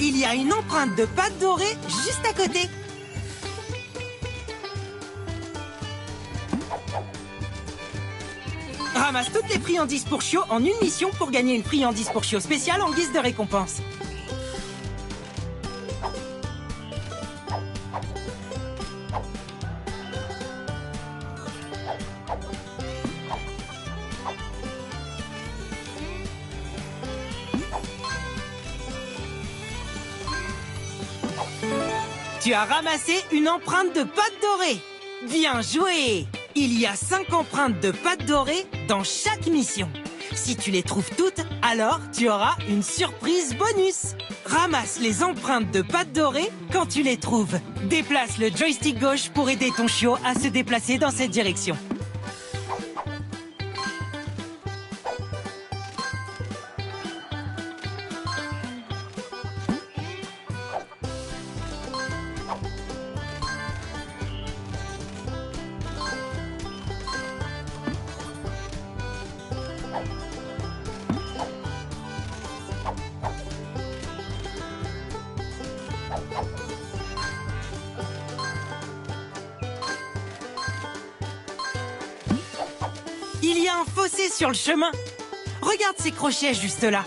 Il y a une empreinte de pâte dorée juste à côté. Ramasse toutes les friandises pour chiots en une mission pour gagner une friandise pour chiots spéciale en guise de récompense. Tu as ramassé une empreinte de pâte dorée. Bien joué! Il y a 5 empreintes de pâte dorée dans chaque mission. Si tu les trouves toutes, alors tu auras une surprise bonus. Ramasse les empreintes de pâte dorée quand tu les trouves. Déplace le joystick gauche pour aider ton chiot à se déplacer dans cette direction. Il y a un fossé sur le chemin. Regarde ces crochets juste là.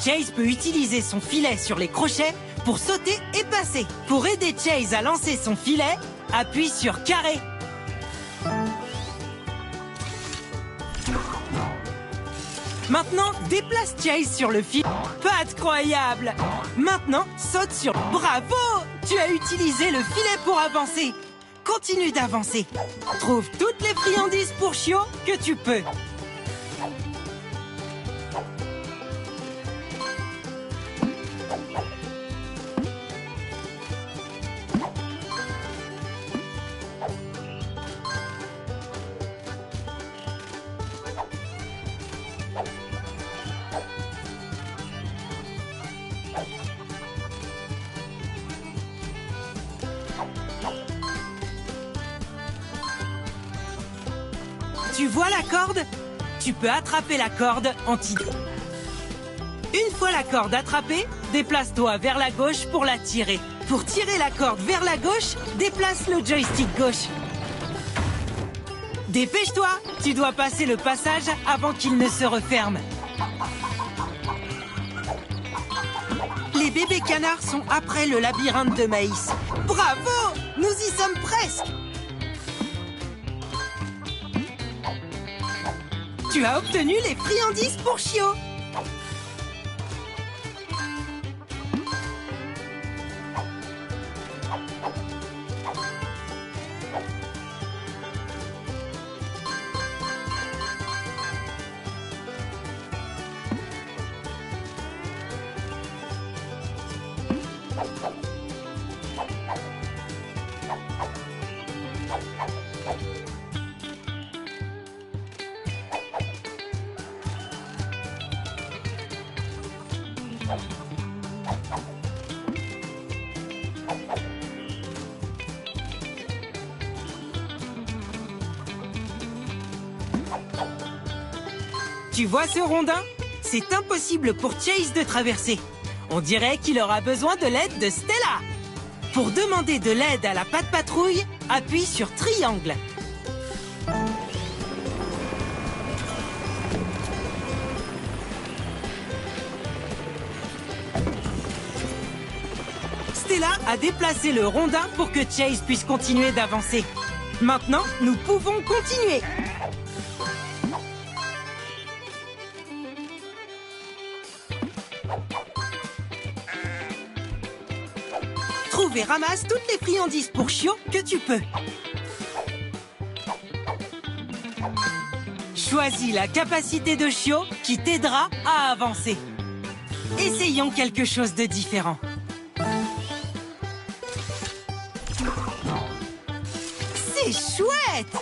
Chase peut utiliser son filet sur les crochets pour sauter et passer. Pour aider Chase à lancer son filet, appuie sur carré. Maintenant, déplace Chase sur le fil. Pas incroyable! Maintenant, saute sur... Bravo! Tu as utilisé le filet pour avancer. Continue d'avancer. Trouve toutes les friandises pour chiots que tu peux. Tu vois la corde? Tu peux attraper la corde en tirant. Une fois la corde attrapée, déplace-toi vers la gauche pour la tirer. Pour tirer la corde vers la gauche, déplace le joystick gauche. Dépêche-toi, tu dois passer le passage avant qu'il ne se referme. Les bébés canards sont après le labyrinthe de maïs. Bravo! Nous y sommes presque! Tu as obtenu les friandises pour chiots. Tu vois ce rondin? C'est impossible pour Chase de traverser. On dirait qu'il aura besoin de l'aide de Stella. Pour demander de l'aide à la patte patrouille, appuie sur triangle. Stella a déplacé le rondin pour que Chase puisse continuer d'avancer. Maintenant, nous pouvons continuer. Trouve et ramasse toutes les friandises pour chiots que tu peux. Choisis la capacité de chiot qui t'aidera à avancer. Essayons quelque chose de différent. C'est chouette!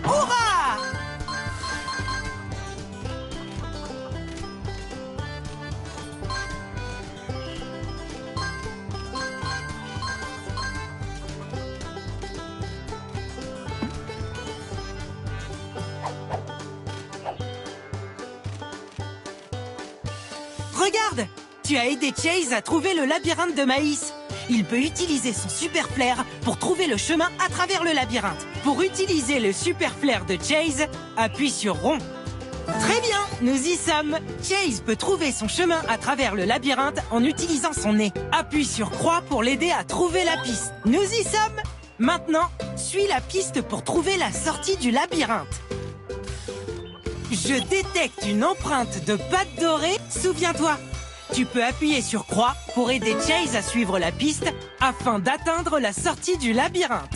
Hurrah! Regarde! Tu as aidé Chase à trouver le labyrinthe de maïs. Il peut utiliser son super flair pour trouver le chemin à travers le labyrinthe. Pour utiliser le super flair de Chase, appuie sur rond. Très bien, nous y sommes. Chase peut trouver son chemin à travers le labyrinthe en utilisant son nez. Appuie sur croix pour l'aider à trouver la piste. Nous y sommes. Maintenant, suis la piste pour trouver la sortie du labyrinthe. Je détecte une empreinte de pâte dorée. Souviens-toi, tu peux appuyer sur croix pour aider Chase à suivre la piste afin d'atteindre la sortie du labyrinthe.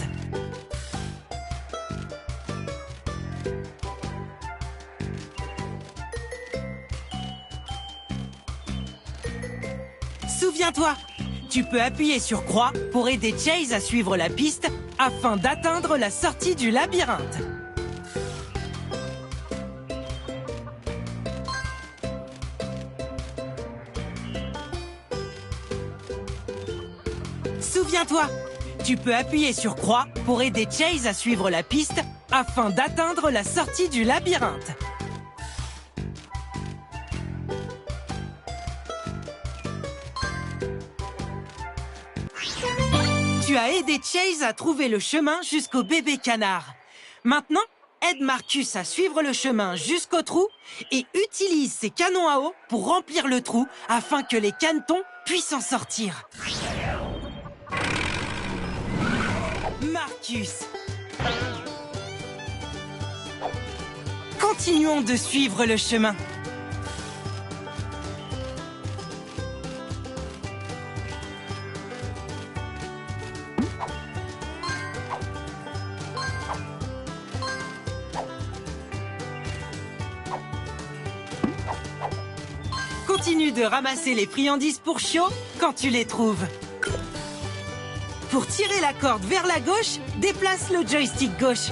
Souviens-toi, tu peux appuyer sur croix pour aider Chase à suivre la piste afin d'atteindre la sortie du labyrinthe. Souviens-toi, tu peux appuyer sur croix pour aider Chase à suivre la piste afin d'atteindre la sortie du labyrinthe. Tu as aidé Chase à trouver le chemin jusqu'au bébé canard. Maintenant, aide Marcus à suivre le chemin jusqu'au trou et utilise ses canons à eau pour remplir le trou afin que les canetons puissent en sortir. Marcus. Continuons de suivre le chemin. Continue de ramasser les friandises pour Chio quand tu les trouves. Pour tirer la corde vers la gauche, déplace le joystick gauche.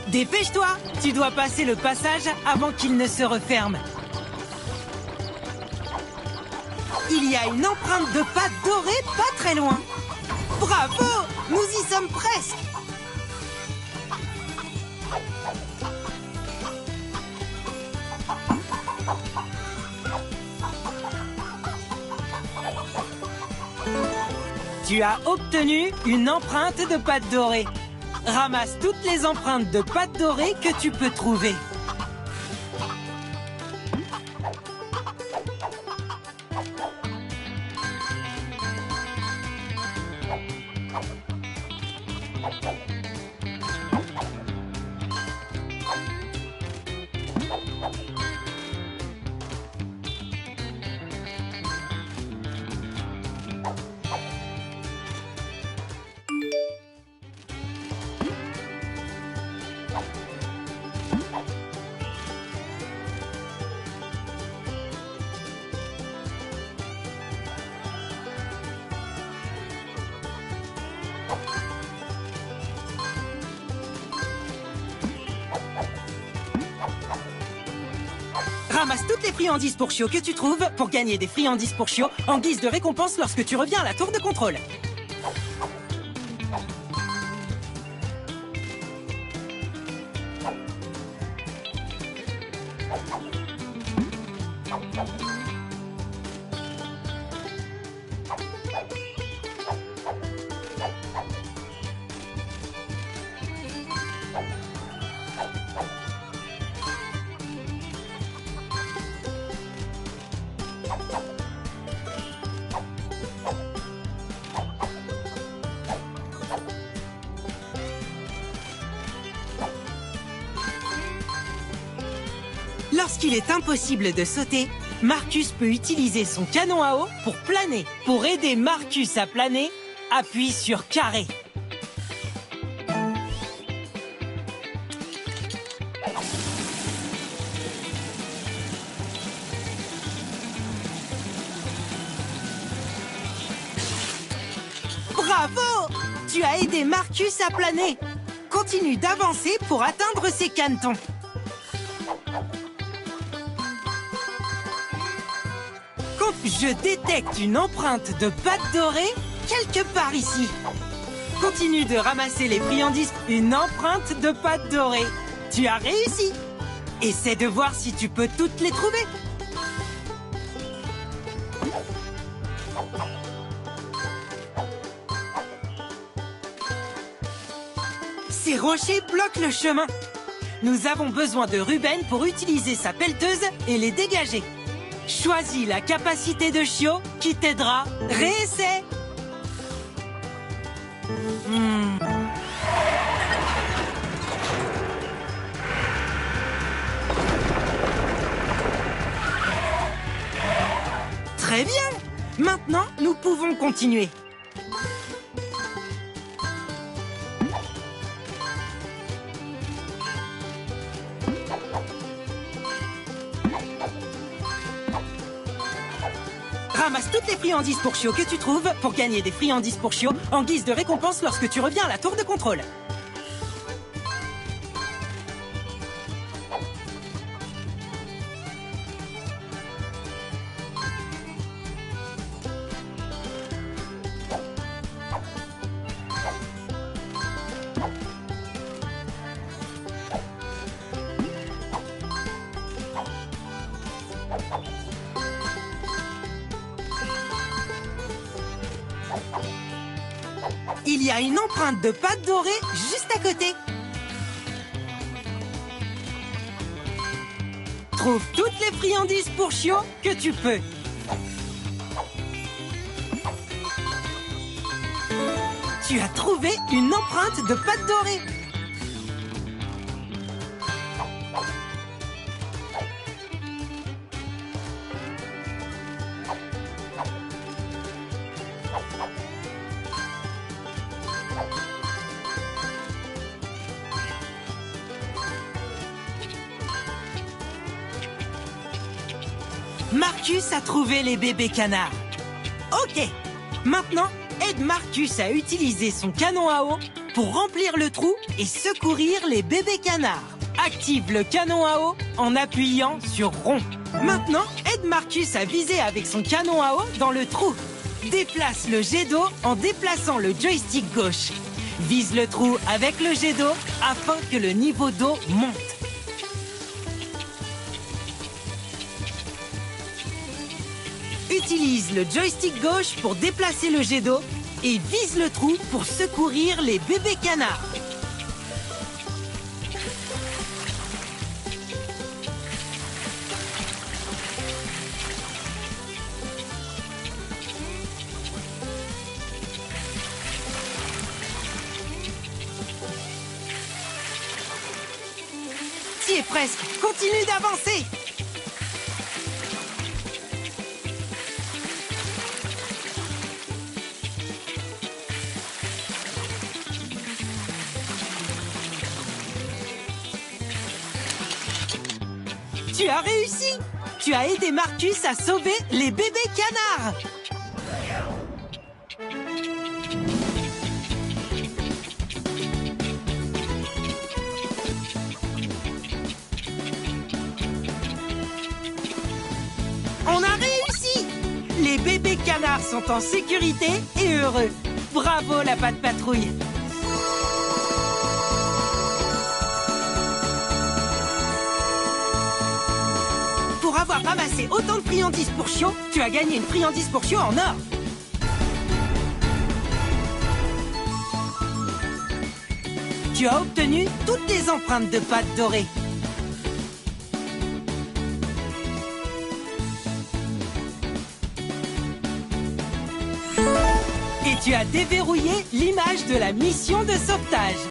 Dépêche-toi, tu dois passer le passage avant qu'il ne se referme. Il y a une empreinte de pâte dorée pas très loin. Bravo, nous y sommes presque. Tu as obtenu une empreinte de pâte dorée. Ramasse toutes les empreintes de pâte dorée que tu peux trouver. Ramasse toutes les friandises pour Chio que tu trouves pour gagner des friandises pour Chio en guise de récompense lorsque tu reviens à la tour de contrôle. Lorsqu'il est impossible de sauter, Marcus peut utiliser son canon à eau pour planer. Pour aider Marcus à planer, appuie sur carré. Bravo! Tu as aidé Marcus à planer. Continue d'avancer pour atteindre ses canetons. Je détecte une empreinte de pâte dorée quelque part ici. Continue de ramasser les friandises. Une empreinte de pâte dorée. Tu as réussi. Essaie de voir si tu peux toutes les trouver. Ces rochers bloquent le chemin. Nous avons besoin de Ruben pour utiliser sa pelleteuse et les dégager. Choisis la capacité de chiot qui t'aidera. Réessaie. Très bien. Maintenant, nous pouvons continuer. Ramasse toutes les friandises pour chiots que tu trouves pour gagner des friandises pour chiots en guise de récompense lorsque tu reviens à la tour de contrôle. Il y a une empreinte de pâte dorée juste à côté. Trouve toutes les friandises pour chiots que tu peux. Tu as trouvé une empreinte de pâte dorée. Marcus a trouvé les bébés canards. Ok, maintenant, aide Marcus à utiliser son canon à eau pour remplir le trou et secourir les bébés canards. Active le canon à eau en appuyant sur rond. Maintenant, aide Marcus à viser avec son canon à eau dans le trou. Déplace le jet d'eau en déplaçant le joystick gauche. Vise le trou avec le jet d'eau afin que le niveau d'eau monte. Utilise le joystick gauche pour déplacer le jet d'eau et vise le trou pour secourir les bébés canards. Tu y es presque. Continue d'avancer. Tu as réussi! Tu as aidé Marcus à sauver les bébés canards! On a réussi! Les bébés canards sont en sécurité et heureux. Bravo la patte patrouille! Pour avoir ramassé autant de friandises pour chiots, tu as gagné une friandise pour chiots en or. Tu as obtenu toutes les empreintes de pâte dorée. Et tu as déverrouillé l'image de la mission de sauvetage.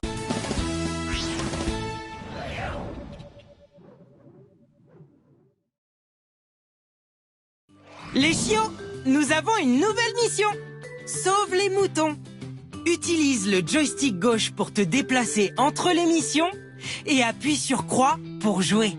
Les chiots, nous avons une nouvelle mission. Sauve les moutons. Utilise le joystick gauche pour te déplacer entre les missions et appuie sur croix pour jouer.